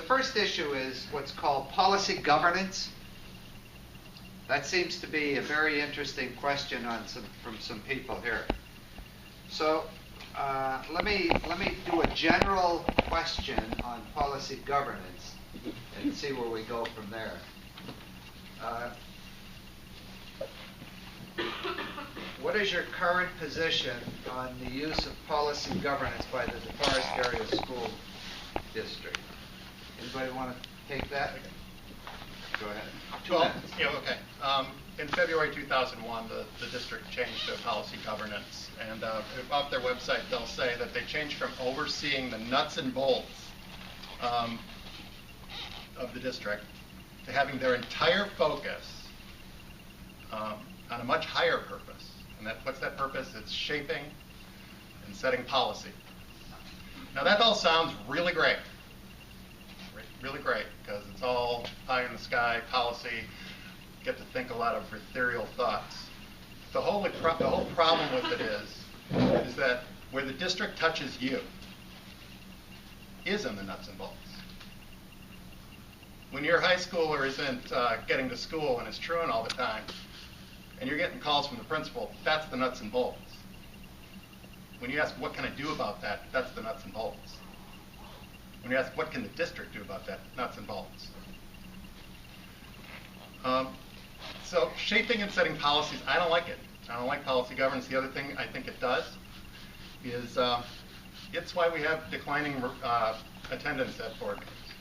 The first issue is what's called policy governance. That seems to be a very interesting question from some people here. So let me do a general question on policy governance and see where we go from there. What is your current position on the use of policy governance by the DeForest Area School District? Anybody want to take that? Go ahead. 2 minutes. Yeah, okay. In February 2001, the district changed to policy governance, and off their website they'll say that they changed from overseeing the nuts and bolts of the district to having their entire focus on a much higher purpose. And what's that purpose? It's shaping and setting policy. Now that all sounds really great. Really great, because it's all pie in the sky policy. Get to think a lot of ethereal thoughts. The whole problem with it is that where the district touches you is in the nuts and bolts. When your high schooler isn't getting to school and is truant all the time, and you're getting calls from the principal, that's the nuts and bolts. When you ask, what can I do about that, that's the nuts and bolts. When you ask, what can the district do about that, nuts and bolts. So shaping and setting policies, I don't like it. I don't like policy governance. The other thing I think it does is it's why we have declining attendance at board meetings.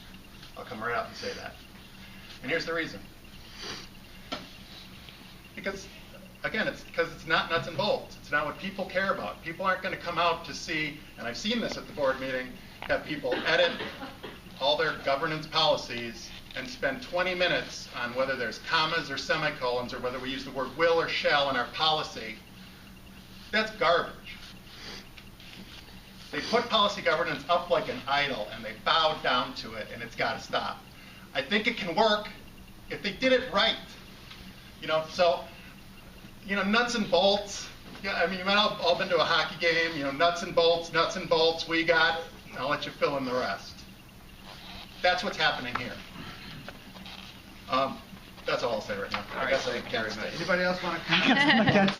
I'll come right out and say that. And here's the reason. Because, again, it's because it's not nuts and bolts. It's not what people care about. People aren't going to come out to see, and I've seen this at the board meeting, have people edit all their governance policies and spend 20 minutes on whether there's commas or semicolons or whether we use the word will or shall in our policy. That's garbage. They put policy governance up like an idol and they bow down to it, and it's got to stop. I think it can work if they did it right. So, nuts and bolts. Yeah, I mean, you might have all been to a hockey game, nuts and bolts, we got. I'll let you fill in the rest. That's what's happening here. That's all I'll say right now. All right, thank you very much. Anybody else want to comment?